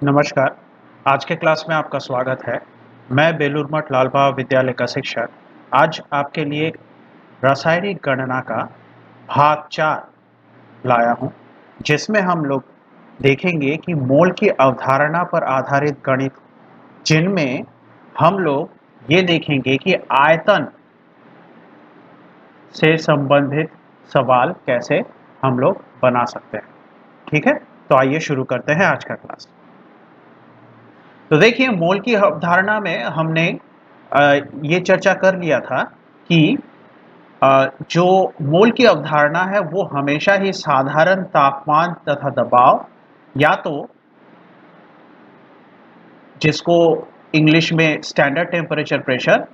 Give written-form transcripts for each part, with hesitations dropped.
नमस्कार। आज के क्लास में आपका स्वागत है। मैं बेलूर मठ लाल बहादुर विद्यालय का शिक्षक आज आपके लिए रासायनिक गणना का भाग 4 लाया हूं, जिसमें हम लोग देखेंगे कि मोल की अवधारणा पर आधारित गणित, जिनमें हम लोग ये देखेंगे कि आयतन से संबंधित सवाल कैसे हम लोग बना सकते हैं। ठीक है, तो आइए शुरू करते हैं आज का क्लास। तो देखिए, मोल की अवधारणा में हमने ये चर्चा कर लिया था कि जो मोल की अवधारणा है वो हमेशा ही साधारण तापमान तथा दबाव, या तो जिसको इंग्लिश में स्टैंडर्ड टेम्परेचर प्रेशर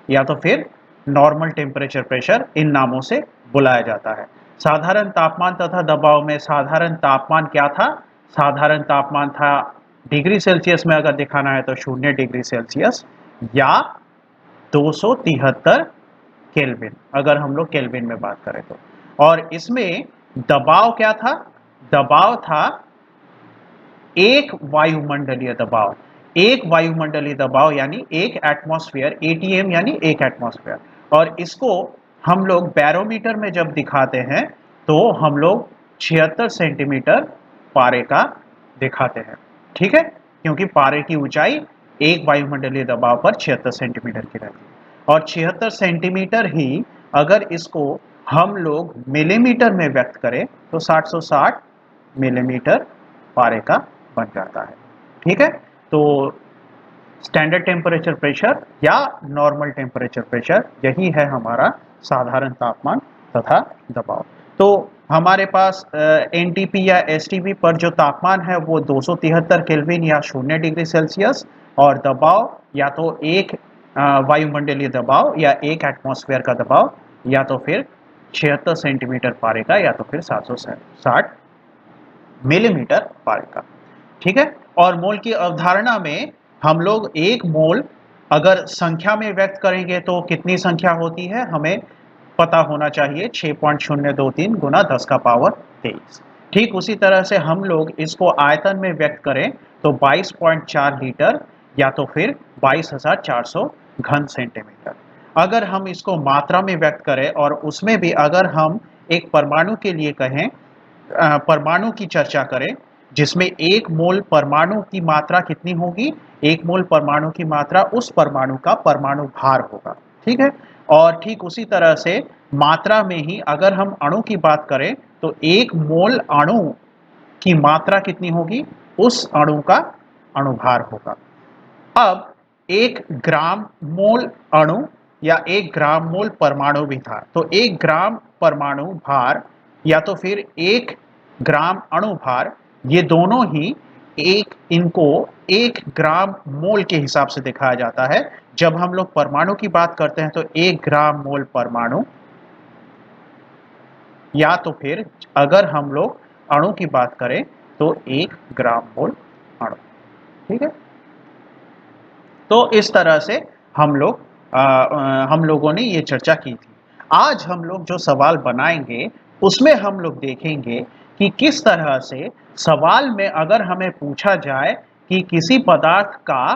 या तो फिर नॉर्मल टेम्परेचर प्रेशर, इन नामों से बुलाया जाता है। साधारण तापमान तथा दबाव में साधारण तापमान क्या था? साधारण तापमान था डिग्री सेल्सियस में अगर दिखाना है तो 0 डिग्री सेल्सियस या 273 केल्विन, अगर हम लोग केल्विन में बात करें तो। और इसमें दबाव क्या था? दबाव था एक वायुमंडलीय दबाव। एक वायुमंडलीय दबाव यानी एक एटमॉस्फेयर, एटीएम यानी एक एटमॉस्फेयर। और इसको हम लोग बैरोमीटर में जब दिखाते हैं तो हम लोग 76 सेंटीमीटर पारे का दिखाते हैं। ठीक है, क्योंकि पारे की ऊंचाई एक वायुमंडलीय दबाव पर 76 सेंटीमीटर की रहती है। और 76 सेंटीमीटर ही अगर इसको हम लोग मिलीमीटर में व्यक्त करें तो 760 मिलीमीटर पारे का बन जाता है। ठीक है, तो स्टैंडर्ड टेम्परेचर प्रेशर या नॉर्मल टेम्परेचर प्रेशर, यही है हमारा साधारण तापमान तथा दबाव। तो हमारे पास एनटीपी या एसटीपी पर जो तापमान है वो 273 केल्विन या 0 डिग्री सेल्सियस, और दबाव या तो एक वायुमंडलीय दबाव या एक एटमॉस्फेयर का दबाव, या तो फिर 76 सेंटीमीटर पारे का, या तो फिर 760 मिलीमीटर पारे का। ठीक है, और मोल की अवधारणा में हम लोग एक मोल अगर संख्या में व्यक्त करेंगे तो कितनी संख्या होती है हमें पता होना चाहिए, 6.023 गुना 10 का पावर 23। ठीक उसी तरह से हम लोग इसको आयतन में व्यक्त करें तो 22.4 लीटर या तो फिर 22,400 घन सेंटीमीटर। अगर हम इसको मात्रा में व्यक्त करें और उसमें भी अगर हम एक परमाणु के लिए कहें, परमाणु की चर्चा करें, जिसमें एक मोल परमाणु की मात्रा कितनी होगी? एक मोल परमाणु की मात्रा उस परमाणु का परमाणु भार होगा। ठीक है, और ठीक उसी तरह से मात्रा में ही अगर हम अणु की बात करें तो एक मोल अणु की मात्रा कितनी होगी? उस अणु का अणुभार होगा। अब एक ग्राम मोल अणु या एक ग्राम मोल परमाणु भी था, तो एक ग्राम परमाणु भार या तो फिर एक ग्राम अणु भार, ये दोनों ही इनको एक ग्राम मोल के हिसाब से दिखाया जाता है। जब हम लोग परमाणु की बात करते हैं तो एक ग्राम मोल परमाणु, या तो फिर अगर हम लोग अणु की बात करें तो एक ग्राम मोल अणु। ठीक है, तो इस तरह से हम लोगों ने ये चर्चा की थी। आज हम लोग जो सवाल बनाएंगे उसमें हम लोग देखेंगे कि किस तरह से सवाल में अगर हमें पूछा जाए कि किसी पदार्थ का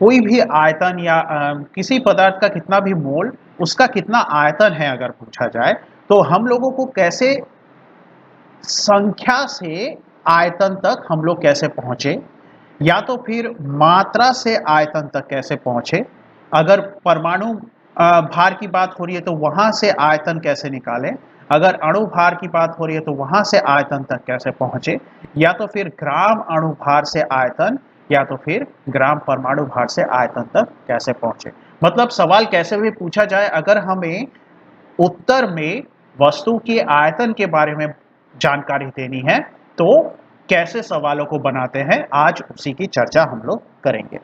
कोई भी आयतन या किसी पदार्थ का कितना भी मोल, उसका कितना आयतन है अगर पूछा जाए, तो हम लोगों को कैसे संख्या से आयतन तक हम लोग कैसे पहुंचे, या तो फिर मात्रा से आयतन तक कैसे पहुंचे। अगर परमाणु भार की बात हो रही है तो वहां से आयतन कैसे निकालें, अगर अणु भार की बात हो रही है तो वहां से आयतन तक कैसे पहुंचे, या तो फिर ग्राम अणु भार से आयतन, या तो फिर ग्राम परमाणु भार से आयतन तक कैसे पहुंचे। मतलब सवाल कैसे भी पूछा जाए, अगर हमें उत्तर में वस्तु के आयतन के बारे में जानकारी देनी है तो कैसे सवालों को बनाते हैं, आज उसी की चर्चा हम लोग करेंगे।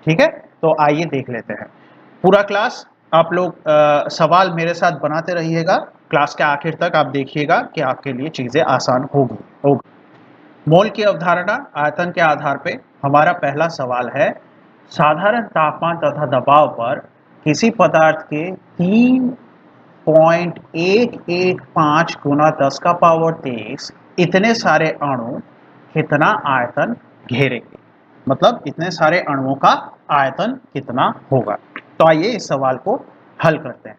ठीक है, तो आइए देख लेते हैं पूरा क्लास। आप लोग सवाल मेरे साथ बनाते रहिएगा, क्लास के आखिर तक आप देखिएगा कि आपके लिए चीजें आसान होगी। मोल की अवधारणा आयतन के आधार पे हमारा पहला सवाल है, साधारण तापमान तथा दबाव पर किसी पदार्थ के 3.115 गुना 10 का पावर 23 इतने सारे अणु कितना आयतन घेरेंगे। मतलब इतने सारे अणुओं का आयतन कितना होगा। तो आइए इस सवाल को हल करते हैं।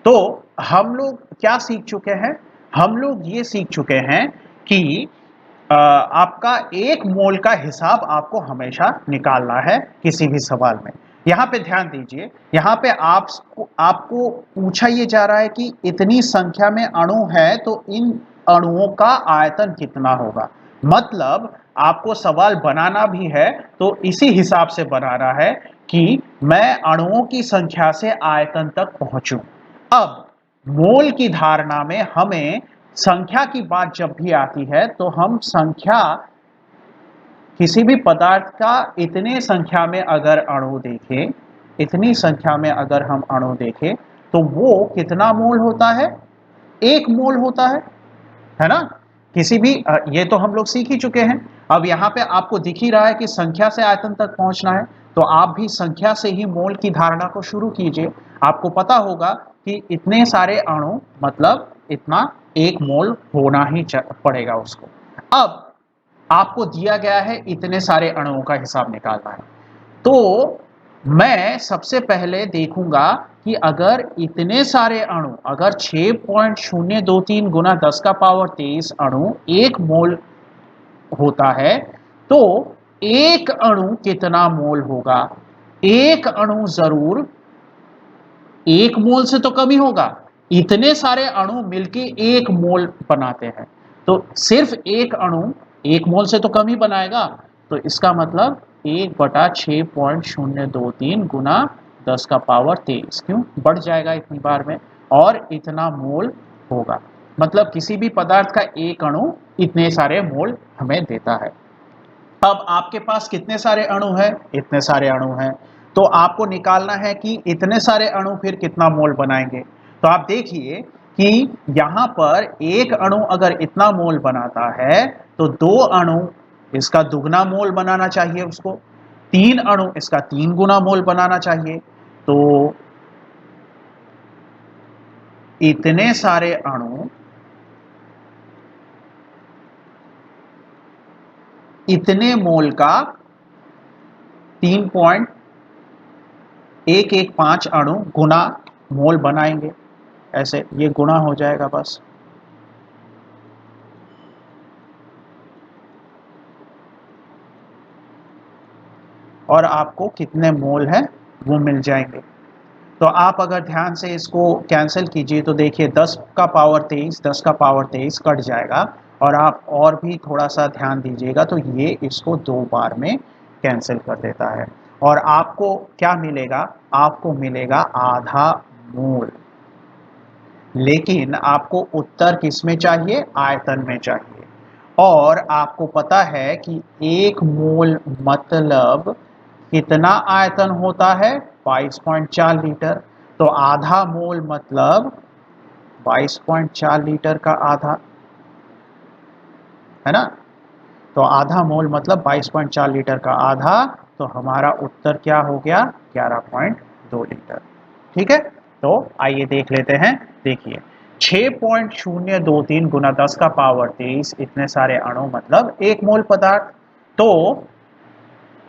तो हम लोग क्या सीख चुके हैं? हम लोग ये सीख चुके हैं कि आपका एक मोल का हिसाब आपको हमेशा निकालना है किसी भी सवाल में। यहाँ पे ध्यान दीजिए, यहाँ पे आपको पूछा ये जा रहा है कि इतनी संख्या में अणु है तो इन अणुओं का आयतन कितना होगा। मतलब आपको सवाल बनाना भी है तो इसी हिसाब से बनाना है कि मैं अणुओं की संख्या से आयतन तक पहुंचूं। अब मोल की धारणा में हमें संख्या की बात जब भी आती है तो हम संख्या, किसी भी पदार्थ का इतने संख्या में अगर अणु देखें, इतनी संख्या में अगर हम अणु देखें तो वो कितना मोल होता है? एक मोल होता है ना? किसी भी ये तो हम लोग सीख ही चुके हैं। अब यहाँ पे आपको दिख ही रहा है कि संख्या से आयतन तक पहुंचना है, तो आप भी संख्या से ही मोल की धारणा को शुरू कीजिए। आपको पता होगा कि इतने सारे अणु मतलब इतना एक मोल होना ही पड़ेगा उसको। अब आपको दिया गया है इतने सारे अणुओं का हिसाब निकालना है, तो मैं सबसे पहले देखूंगा कि अगर इतने सारे अणु, अगर 6.023 गुना 10 का पावर 23 अणु एक मोल होता है तो एक अणु कितना मोल होगा? एक अणु जरूर एक मोल से तो कम ही होगा। इतने सारे अणु मिलके एक मोल बनाते हैं, तो सिर्फ एक अणु एक मोल से तो कम ही बनाएगा। तो इसका मतलब 1/6.023 गुना 10 का पावर 23 क्यों बढ़ जाएगा इतनी बार में, और इतना मोल होगा। मतलब किसी भी पदार्थ का एक अणु इतने सारे मोल हमें देता है। अब आपके पास कितने सारे अणु हैं? इतने सारे अणु हैं, तो आपको निकालना है कि इतने सारे अणु फिर कितना मोल बनाएंगे। तो आप देखिए कि यहां पर एक अणु अगर इतना मोल बनाता है तो दो अणु इसका दुगना मोल बनाना चाहिए उसको, तीन अणु इसका 3 गुना मोल बनाना चाहिए। तो इतने सारे अणु इतने मोल का 3.115 अणु गुना मोल बनाएंगे। ऐसे ये गुणा हो जाएगा बस। और आपको कितने मोल है वो मिल जाएंगे। तो आप अगर ध्यान से इसको कैंसिल कीजिए तो देखिए 10 का पावर 23, 10 का पावर 23 कट जाएगा। और आप और भी थोड़ा सा ध्यान दीजिएगा तो ये इसको 2 बार में कैंसिल कर देता है। और आपको क्या मिलेगा? आपको मिलेगा आधा मोल। लेकिन आपको उत्तर किस में चाहिए? आयतन में चाहिए। और आपको पता है कि एक मोल मतलब कितना आयतन होता है? 22.4 लीटर। तो आधा मोल मतलब 22.4 लीटर का आधा, है ना? तो आधा मोल मतलब 22.4 लीटर का आधा। तो हमारा उत्तर क्या हो गया? 11.2 लीटर। ठीक है, तो आइए देख लेते हैं। देखिए 6.023 गुना 10 का पावर 23 इतने सारे अणु मतलब एक मोल पदार्थ। तो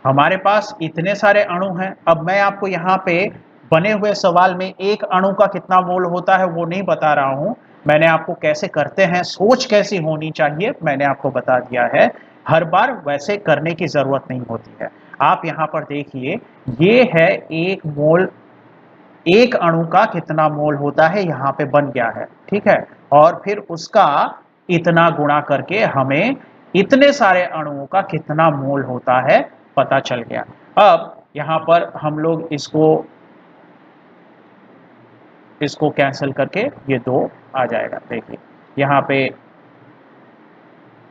हमारे पास इतने सारे अणु हैं। अब मैं आपको यहाँ पे बने हुए सवाल में एक अणु का कितना मोल होता है वो नहीं बता रहा हूं। मैंने आपको कैसे करते हैं, सोच कैसी होनी चाहिए, मैंने आपको बता दिया है। हर बार वैसे करने की जरूरत नहीं होती है। आप यहाँ पर देखिए, ये है एक मोल, एक अणु का कितना मोल होता है यहाँ पे बन गया है। ठीक है, और फिर उसका इतना गुणा करके हमें इतने सारे अणुओं का कितना मोल होता है पता चल गया। अब यहाँ पर हम लोग इसको कैंसिल करके ये 2 आ जाएगा। देखिए यहाँ पे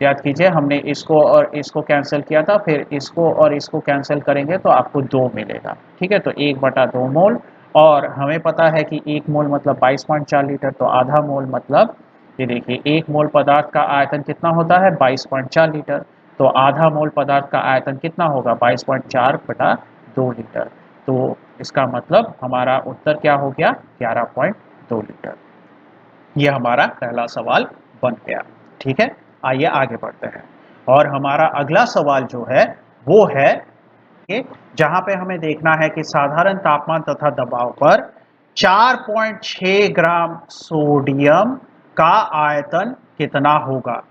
याद कीजिए हमने इसको और इसको कैंसिल किया था, फिर इसको और इसको कैंसिल करेंगे तो आपको 2 मिलेगा। ठीक है, तो 1/2 मोल। और हमें पता है कि 1 मोल मतलब 22.4 लीटर, तो आधा मोल मतलब ये देखिए 1 मोल पदार्थ का आयतन कितना होता है? 22.4 लीटर। तो आधा मोल पदार्थ का आयतन कितना होगा? 22.4/2 लीटर। तो इसका मतलब हमारा उत्तर क्या हो गया? 11.2 लीटर। ये हमारा पहला सवाल बन गया। ठीक है, आइए आगे बढ़ते हैं। और हमारा अगला सवाल जो है वो है जहां पे हमें देखना है कि साधारण तापमान तथा दबाव पर 4.6 ग्राम सोडियम का आयतन कितना होगा।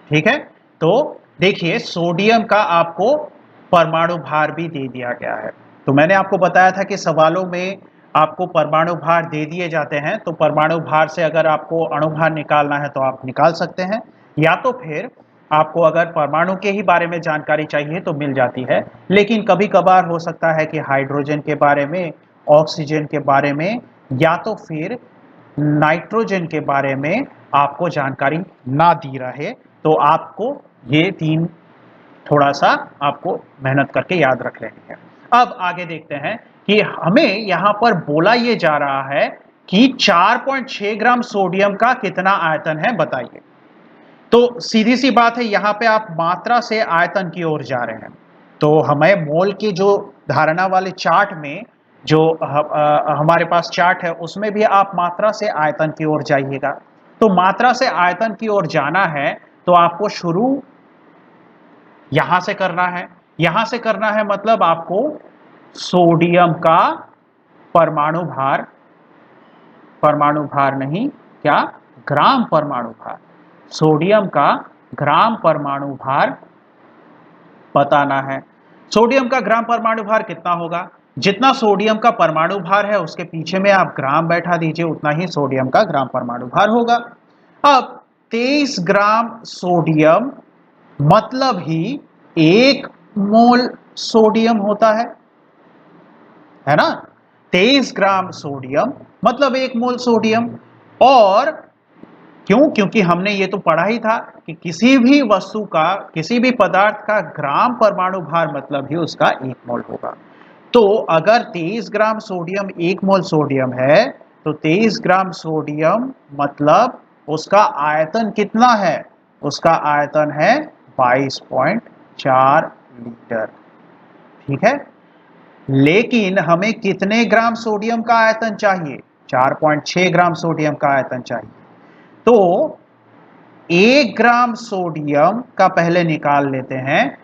ठीक है, तो देखिए सोडियम का आपको परमाणु भार भी दे दिया गया है। तो मैंने आपको बताया था कि सवालों में आपको परमाणु भार दे दिए जाते हैं, तो परमाणु भार से अगर आपको अणुभार निकालना है तो आप निकाल सकते हैं, या तो फिर आपको अगर परमाणु के ही बारे में जानकारी चाहिए तो मिल जाती है। लेकिन कभी कभार हो सकता है कि हाइड्रोजन के बारे में, ऑक्सीजन के बारे में, या तो फिर नाइट्रोजन के बारे में आपको जानकारी ना दी रहे, तो आपको ये तीन थोड़ा सा आपको मेहनत करके याद रख लेनी है। अब आगे देखते हैं कि हमें यहां पर बोला यह जा रहा है कि 4.6 ग्राम सोडियम का कितना आयतन है बताइए। तो सीधी सी बात है, यहां पे आप मात्रा से आयतन की ओर जा रहे हैं। तो हमें मोल की जो धारणा वाले चार्ट में जो हमारे पास चार्ट है उसमें भी आप मात्रा से आयतन की ओर जाइएगा। तो मात्रा से आयतन की ओर जाना है तो आपको शुरू यहां से करना है। यहां से करना है मतलब आपको सोडियम का परमाणु भार नहीं, क्या, ग्राम परमाणु भार, सोडियम का ग्राम परमाणु भार बताना है। सोडियम का ग्राम परमाणु भार कितना होगा, जितना सोडियम का परमाणु भार है उसके पीछे में आप ग्राम बैठा दीजिए, उतना ही सोडियम का ग्राम परमाणु भार होगा। अब 23 ग्राम सोडियम मतलब ही 1 मोल सोडियम होता है ना। 23 ग्राम सोडियम मतलब 1 मोल सोडियम। और क्यों, क्योंकि हमने ये तो पढ़ा ही था कि किसी भी वस्तु का, किसी भी पदार्थ का ग्राम परमाणु भार मतलब ही उसका 1 मोल होगा। तो अगर 23 ग्राम सोडियम 1 मोल सोडियम है तो 23 ग्राम सोडियम मतलब उसका आयतन कितना है, उसका आयतन है 22.4 लीटर। ठीक है, लेकिन हमें कितने ग्राम सोडियम का आयतन चाहिए, 4.6 ग्राम सोडियम का आयतन चाहिए। तो 1 ग्राम सोडियम का पहले निकाल लेते हैं।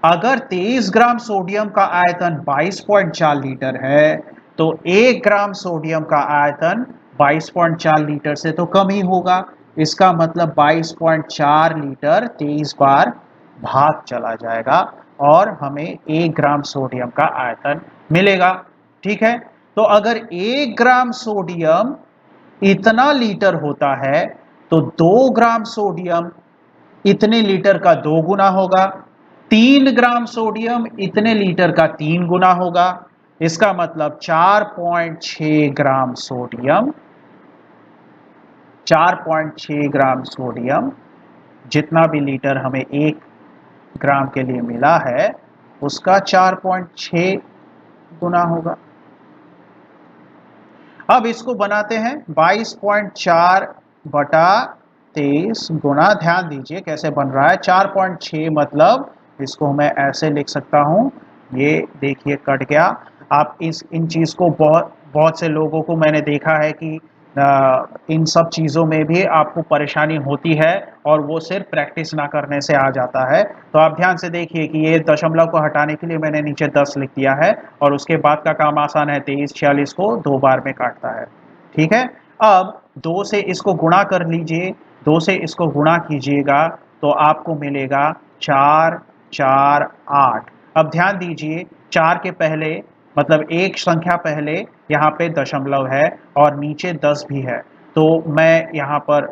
अगर 23 ग्राम सोडियम का आयतन 22.4 लीटर है तो 1 ग्राम सोडियम का आयतन 22.4 लीटर से तो कम ही होगा। इसका मतलब 22.4 लीटर 23 बार भाग चला जाएगा और हमें 1 ग्राम सोडियम का आयतन मिलेगा। ठीक है, तो अगर 1 ग्राम सोडियम इतना लीटर होता है तो 2 ग्राम सोडियम इतने लीटर का 2 गुना होगा, 3 ग्राम सोडियम इतने लीटर का 3 गुना होगा। इसका मतलब 4.6 ग्राम सोडियम, 4.6 ग्राम सोडियम जितना भी लीटर हमें 1 ग्राम के लिए मिला है उसका 4.6 गुना होगा। अब इसको बनाते हैं 22.4 बटा 23 गुना, ध्यान दीजिए कैसे बन रहा है। 4.6 मतलब इसको मैं ऐसे लिख सकता हूं, ये देखिए कट गया। आप इन चीज को बहुत बहुत से लोगों को मैंने देखा है कि इन सब चीज़ों में भी आपको परेशानी होती है और वो सिर्फ प्रैक्टिस ना करने से आ जाता है। तो आप ध्यान से देखिए कि ये दशमलव को हटाने के लिए मैंने नीचे 10 लिख दिया है और उसके बाद का काम आसान है, 23 46 को 2 बार में काटता है। ठीक है, अब 2 से इसको गुणा कर लीजिए, 2 से इसको गुणा कीजिएगा तो आपको मिलेगा 4 4 8। अब ध्यान दीजिए 4 के पहले मतलब एक संख्या पहले यहाँ पे दशमलव है और नीचे 10 भी है। तो मैं यहाँ पर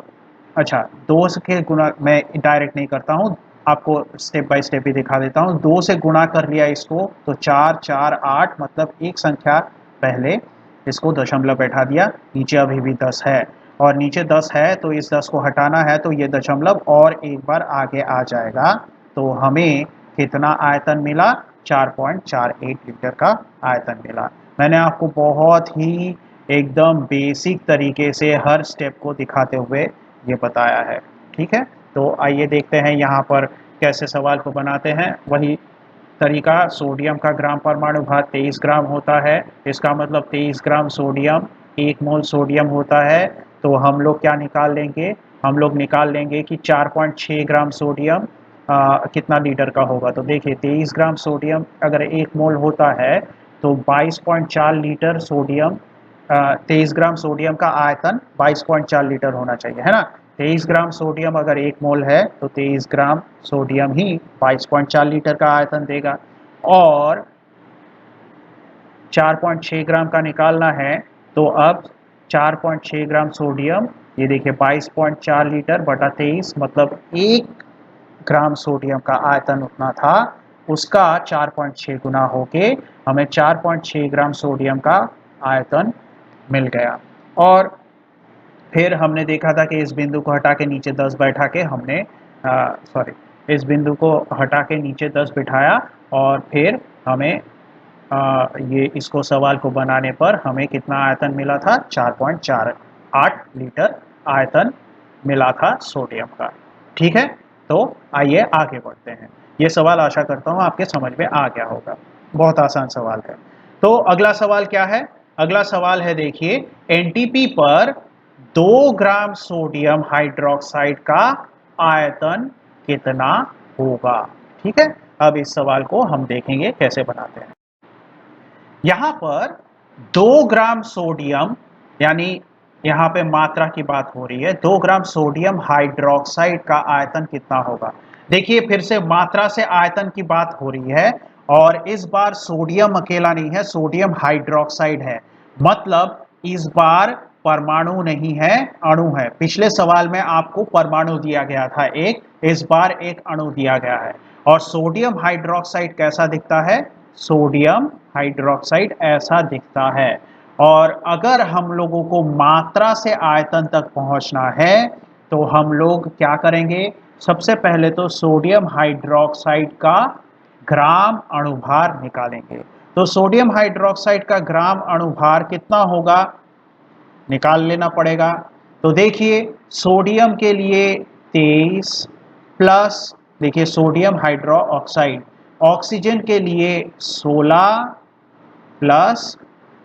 अच्छा 2 के गुणा मैं डायरेक्ट नहीं करता हूँ, आपको स्टेप बाय स्टेप ही दिखा देता हूँ। 2 से गुणा कर लिया इसको तो 4 4 8 मतलब एक संख्या पहले इसको दशमलव बैठा दिया, नीचे अभी भी 10 है और नीचे 10 है तो इस 10 को हटाना है तो ये दशमलव और एक बार आगे आ जाएगा। तो हमें कितना आयतन मिला, 4.48 लीटर का आयतन मिला। मैंने आपको बहुत ही एकदम बेसिक तरीके से हर स्टेप को दिखाते हुए ये बताया है। ठीक है, तो आइए देखते हैं यहाँ पर कैसे सवाल को बनाते हैं। वही तरीका, सोडियम का ग्राम परमाणु भार 23 ग्राम होता है, इसका मतलब 23 ग्राम सोडियम 1 मोल सोडियम होता है। तो हम लोग क्या निकाल लेंगे, हम लोग निकाल लेंगे कि 4.6 ग्राम सोडियम कितना लीटर का होगा। तो देखिए 23 ग्राम सोडियम अगर 1 मोल होता है तो 22.4 लीटर सोडियम, 23 ग्राम सोडियम का आयतन 22.4 लीटर होना चाहिए, है ना। 23 ग्राम सोडियम अगर 1 मोल है तो 23 ग्राम सोडियम ही 22.4 लीटर का आयतन देगा। और 4.6 ग्राम का निकालना है तो अब 4.6 ग्राम सोडियम, ये देखिए 22.4 लीटर बटा 23 मतलब 1 ग्राम सोडियम का आयतन उतना था, उसका 4.6 गुना होके हमें 4.6 ग्राम सोडियम का आयतन मिल गया। और फिर हमने देखा था कि इस बिंदु को हटा के नीचे 10 बैठा के हमने इस बिंदु को हटा के नीचे 10 बिठाया और फिर हमें ये इसको सवाल को बनाने पर हमें कितना आयतन मिला था, 4.48 लीटर आयतन मिला था सोडियम का। ठीक है, तो आइए आगे बढ़ते हैं। ये सवाल आशा करता हूँ आपके समझ में आ गया होगा, बहुत आसान सवाल है। तो अगला सवाल क्या है, अगला सवाल है देखिए, एनटीपी पर 2 ग्राम सोडियम हाइड्रोक्साइड का आयतन कितना होगा। ठीक है, अब इस सवाल को हम देखेंगे कैसे बनाते हैं। यहां पर 2 ग्राम सोडियम, यानी यहां पे मात्रा की बात हो रही है, 2 ग्राम सोडियम हाइड्रोक्साइड का आयतन कितना होगा। देखिए फिर से मात्रा से आयतन की बात हो रही है और इस बार सोडियम अकेला नहीं है, सोडियम हाइड्रोक्साइड है, मतलब इस बार परमाणु नहीं है, अणु है। पिछले सवाल में आपको परमाणु दिया गया था एक, इस बार एक अणु दिया गया है। और सोडियम हाइड्रोक्साइड कैसा दिखता है, सोडियम हाइड्रोक्साइड ऐसा दिखता है। और अगर हम लोगों को मात्रा से आयतन तक पहुंचना है तो हम लोग क्या करेंगे, सबसे पहले तो सोडियम हाइड्रोक्साइड का ग्राम अणुभार निकालेंगे। तो सोडियम हाइड्रोक्साइड का ग्राम अणुभार कितना होगा, निकाल लेना पड़ेगा। तो देखिए सोडियम के लिए 23 प्लस, देखिए सोडियम हाइड्रोक्साइड, ऑक्सीजन के लिए 16 प्लस,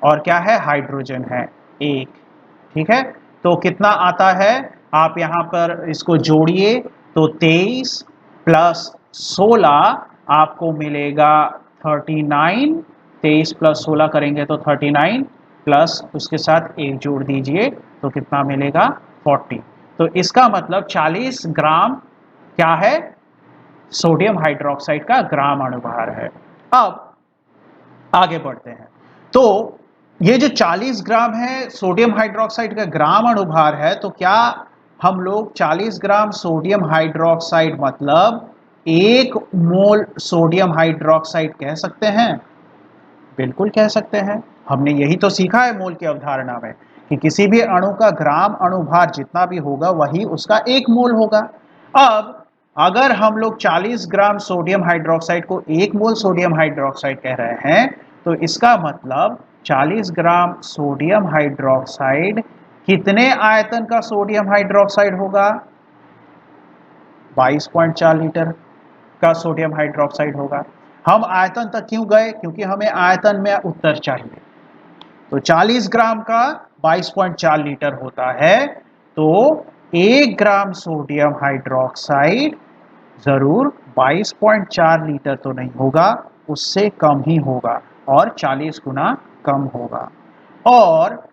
और क्या है, हाइड्रोजन है 1। ठीक है, तो कितना आता है, आप यहां पर इसको जोड़िए तो 23 प्लस 16 आपको मिलेगा 39, 23 प्लस 16 करेंगे तो 39 प्लस उसके साथ 1 जोड़ दीजिए तो कितना मिलेगा, 40। तो इसका मतलब 40 ग्राम क्या है, सोडियम हाइड्रोक्साइड का ग्राम अणुभार है। अब आगे बढ़ते हैं। तो ये जो 40 ग्राम है सोडियम हाइड्रोक्साइड का ग्राम अणुभार है, तो क्या हम लोग 40 ग्राम सोडियम हाइड्रोक्साइड मतलब 1 मोल सोडियम हाइड्रोक्साइड कह सकते हैं, बिल्कुल कह सकते हैं। हमने यही तो सीखा है मोल की अवधारणा में कि किसी भी अणु का ग्राम अणुभार जितना भी होगा वही उसका 1 मोल होगा। अब अगर हम लोग 40 ग्राम सोडियम हाइड्रोक्साइड को 1 मोल सोडियम हाइड्रोक्साइड कह रहे हैं तो इसका मतलब 40 ग्राम सोडियम हाइड्रोक्साइड कितने आयतन का सोडियम हाइड्रोक्साइड होगा, 22.4 लीटर का सोडियम हाइड्रोक्साइड होगा। हम आयतन तक क्यों गए, क्योंकि हमें आयतन में उत्तर चाहिए। तो 40 ग्राम का 22.4 लीटर होता है, तो 1 ग्राम सोडियम हाइड्रोक्साइड जरूर 22.4 लीटर तो नहीं होगा, उससे कम ही होगा और 40 गुना कम होगा। और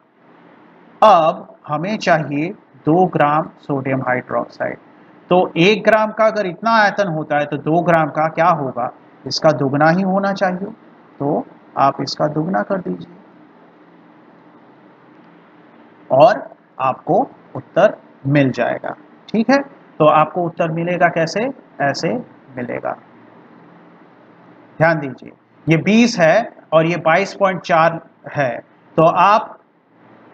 अब हमें चाहिए 2 ग्राम सोडियम हाइड्रोक्साइड। तो 1 ग्राम का अगर इतना आयतन होता है तो 2 ग्राम का क्या होगा, इसका दुगना ही होना चाहिए। तो आप इसका दुगना कर दीजिए और आपको उत्तर मिल जाएगा। ठीक है, तो आपको उत्तर मिलेगा कैसे, ऐसे मिलेगा। ध्यान दीजिए ये 20 है और ये 22.4 है। तो आप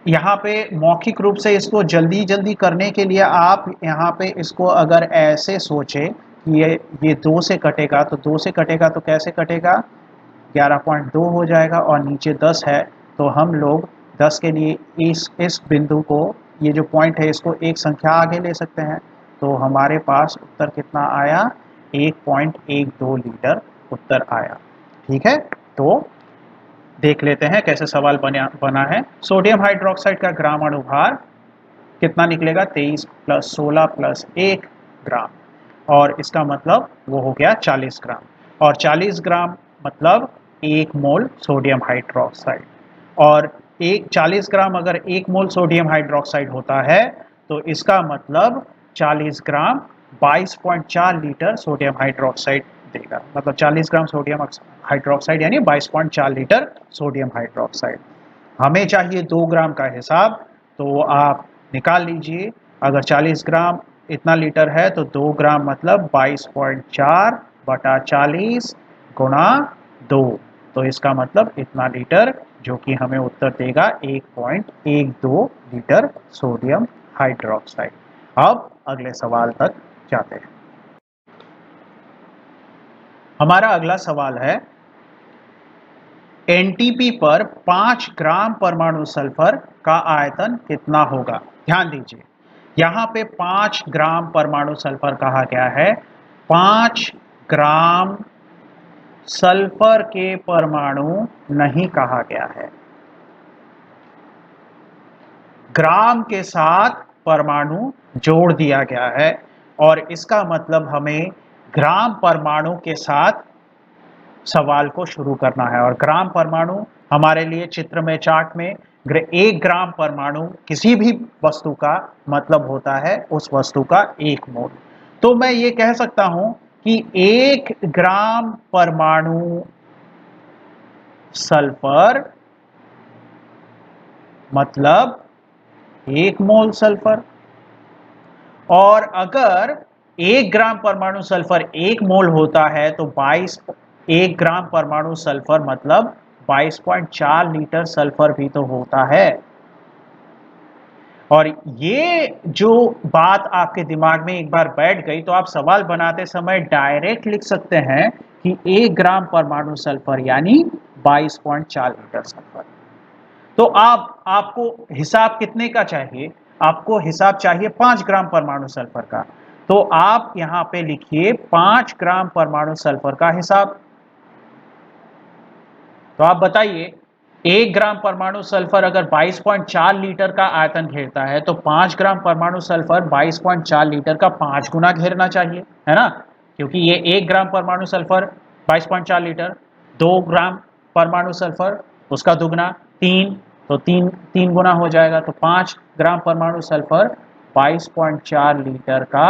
यहाँ पे मौखिक रूप से इसको जल्दी जल्दी करने के लिए आप यहाँ पे इसको अगर ऐसे सोचें कि ये 2 से कटेगा, तो 2 से कटेगा तो कैसे कटेगा, 11.2 हो जाएगा और नीचे 10 है तो हम लोग 10 के लिए इस बिंदु को, ये जो पॉइंट है इसको एक संख्या आगे ले सकते हैं। तो हमारे पास उत्तर कितना आया, 1.12 लीटर उत्तर आया। ठीक है, तो देख लेते हैं कैसे सवाल बना है। सोडियम हाइड्रोक्साइड का ग्राम अणुभार कितना निकलेगा, 23 प्लस 16 प्लस 1 ग्राम। और इसका मतलब वो हो गया 40 ग्राम, और 40 ग्राम मतलब 1 मोल सोडियम हाइड्रोक्साइड। और 40 ग्राम अगर 1 मोल सोडियम हाइड्रोक्साइड होता है तो इसका मतलब 40 ग्राम 22.4 लीटर सोडियम हाइड्रोक्साइड देगा। मतलब 40 ग्राम सोडियम हाइड्रोक्साइड यानी 22.4 लीटर सोडियम हाइड्रोक्साइड। हमें चाहिए 2 ग्राम का हिसाब, तो आप निकाल लीजिए। अगर 40 ग्राम इतना लीटर है तो 2 ग्राम मतलब 22.4 बटा 40 गुणा 2, तो इसका मतलब इतना लीटर, जो कि हमें उत्तर देगा 1.12 लीटर सोडियम हाइड्रोक्साइड। अब अगले सवाल तक जाते हैं। हमारा अगला सवाल है, एनटीपी पर 5 ग्राम परमाणु सल्फर का आयतन कितना होगा। ध्यान दीजिए, यहां पे 5 ग्राम परमाणु सल्फर कहा गया है। 5 ग्राम सल्फर के परमाणु नहीं कहा गया है, ग्राम के साथ परमाणु जोड़ दिया गया है, और इसका मतलब हमें ग्राम परमाणु के साथ सवाल को शुरू करना है। और ग्राम परमाणु हमारे लिए चित्र में, चार्ट में 1 ग्राम परमाणु किसी भी वस्तु का मतलब होता है उस वस्तु का 1 मोल। तो मैं ये कह सकता हूं कि 1 ग्राम परमाणु सल्फर मतलब 1 मोल सल्फर। और अगर 1 ग्राम परमाणु सल्फर 1 मोल होता है तो 1 ग्राम परमाणु सल्फर मतलब 22.4 लीटर सल्फर भी तो होता है। और ये जो बात आपके दिमाग में एक बार बैठ गई तो आप सवाल बनाते समय डायरेक्ट लिख सकते हैं कि 1 ग्राम परमाणु सल्फर यानी 22.4 लीटर सल्फर। तो आपको हिसाब कितने का चाहिए? आपको हिसाब चाहिए 5 ग्राम परमाणु सल्फर का। तो आप यहां पे लिखिए 5 ग्राम परमाणु सल्फर का हिसाब। तो आप बताइए, 1 ग्राम परमाणु सल्फर अगर 22.4 लीटर का आयतन घेरता है तो 5 ग्राम परमाणु सल्फर 22.4 लीटर का 5 गुना घेरना चाहिए, है ना? क्योंकि ये 1 ग्राम परमाणु सल्फर 22.4 लीटर, 2 ग्राम परमाणु सल्फर उसका दुगना 3, तो 3 गुना हो जाएगा। तो 5 ग्राम परमाणु सल्फर 22.4 लीटर का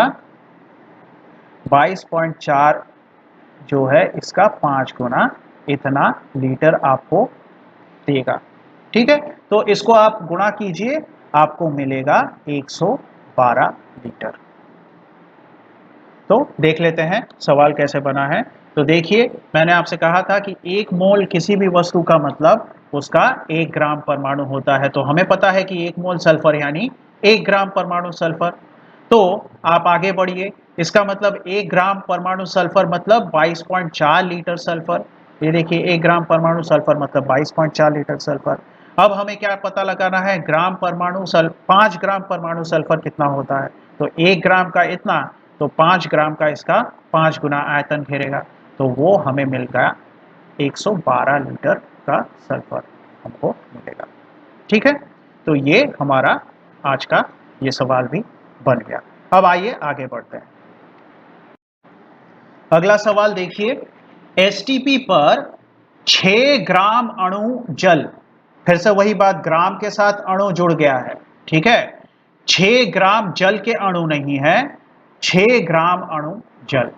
22.4 जो है इसका 5 गुना इतना लीटर आपको देगा। ठीक है, तो इसको आप गुणा कीजिए, आपको मिलेगा 112 लीटर। तो देख लेते हैं सवाल कैसे बना है। तो देखिए, मैंने आपसे कहा था कि 1 मोल किसी भी वस्तु का मतलब उसका 1 ग्राम परमाणु होता है। तो हमें पता है कि 1 मोल सल्फर यानी 1 ग्राम परमाणु सल्फर। तो आप आगे बढ़िए, इसका मतलब 1 ग्राम परमाणु सल्फर मतलब 22.4 लीटर सल्फर। ये देखिए, 1 ग्राम परमाणु सल्फर मतलब 22.4 लीटर सल्फर। अब हमें क्या पता लगाना है, 5 ग्राम परमाणु सल्फर कितना होता है। तो 1 ग्राम का इतना, तो 5 ग्राम का इसका 5 गुना आयतन घेरेगा, तो वो हमें मिल गया 112 लीटर का सल्फर हमको मिलेगा। ठीक है, तो ये हमारा आज का ये सवाल भी बन गया। अब आइए आगे बढ़ते हैं। अगला सवाल देखिए, एसटीपी पर 6 ग्राम अणु जल, फिर से वही बात, ग्राम के साथ अणु जुड़ गया है। ठीक है, 6 ग्राम जल के अणु नहीं है, 6 ग्राम अणु जल।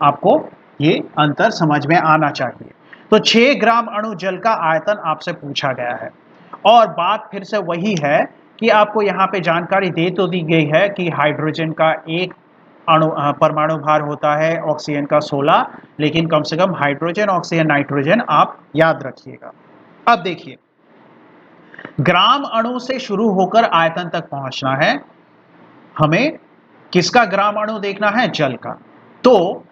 आपको ये अंतर समझ में आना चाहिए। तो 6 ग्राम अणु जल का आयतन आपसे पूछा गया है, और बात फिर से वही है कि आपको यहाँ पे जानकारी दे तो दी गई है कि हाइड्रोजन का एक परमाणु भार होता है, ऑक्सीजन का 16, लेकिन कम से कम हाइड्रोजन, ऑक्सीजन, नाइट्रोजन आप याद रखिएगा। अब देखिए, ग्राम अणु से शुरू होकर आयतन तक पहुंचना है। हमें किसका ग्राम अणु देखना है? जल का। तो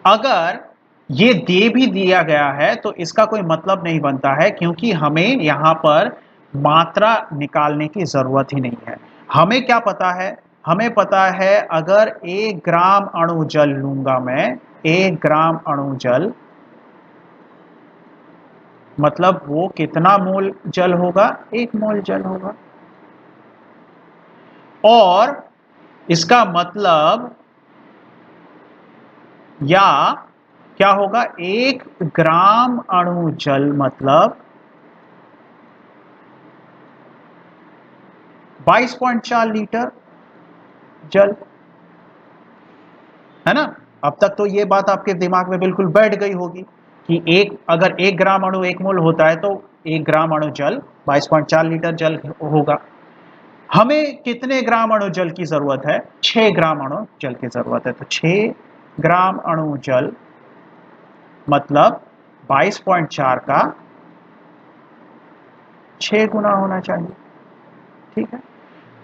अगर ये दे भी दिया गया है तो इसका कोई मतलब नहीं बनता है, क्योंकि हमें यहां पर मात्रा निकालने की जरूरत ही नहीं है। हमें क्या पता है? हमें पता है अगर 1 ग्राम अणु जल लूंगा मैं, 1 ग्राम अणु जल मतलब वो कितना मोल जल होगा? 1 मोल जल होगा। और इसका मतलब या क्या होगा, 1 ग्राम अणु जल मतलब 22.4 लीटर जल, है ना। अब तक तो ये बात आपके दिमाग में बिल्कुल बैठ गई होगी कि अगर 1 ग्राम अणु 1 मोल होता है तो 1 ग्राम अणु जल 22.4 लीटर जल होगा। हमें कितने ग्राम अणु जल की जरूरत है? 6 ग्राम अणु जल की जरूरत है। तो 6 ग्राम अणु जल मतलब 22.4 का 6 गुना होना चाहिए। ठीक है,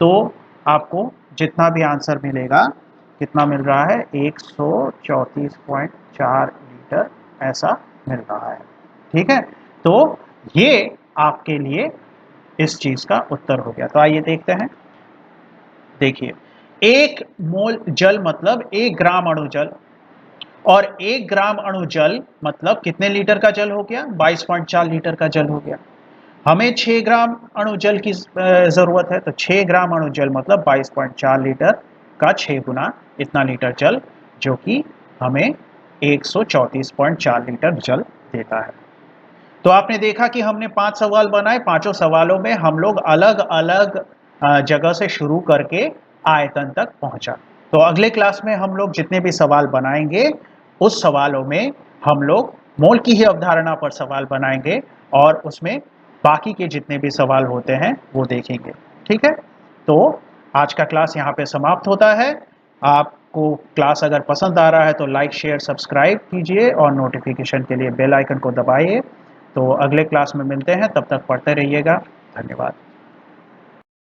तो आपको जितना भी आंसर मिलेगा, कितना मिल रहा है, 134.4 लीटर ऐसा मिल रहा है। ठीक है, तो ये आपके लिए इस चीज का उत्तर हो गया। तो आइए देखते हैं। देखिए, 1 मोल जल मतलब 1 ग्राम अणु जल, और 1 ग्राम अणु जल मतलब कितने लीटर का जल हो गया? 22.4 लीटर का जल हो गया। हमें 6 ग्राम अणु जल की जरूरत है, तो 6 ग्राम अणु जल मतलब 22.4 लीटर का 6 गुना इतना लीटर जल, जो कि हमें 134.4 लीटर जल देता है। तो आपने देखा कि हमने 5 सवाल बनाए, पांचों सवालों में हम लोग अलग अलग जगह से शुरू करके आयतन तक पहुंचा। तो अगले क्लास में हम लोग जितने भी सवाल बनाएंगे, उस सवालों में हम लोग मोल की ही अवधारणा पर सवाल बनाएंगे, और उसमें बाकी के जितने भी सवाल होते हैं वो देखेंगे। ठीक है, तो आज का क्लास यहाँ पे समाप्त होता है। आपको क्लास अगर पसंद आ रहा है तो लाइक शेयर सब्सक्राइब कीजिए, और नोटिफिकेशन के लिए बेल आइकन को दबाइए। तो अगले क्लास में मिलते हैं, तब तक पढ़ते रहिएगा। धन्यवाद।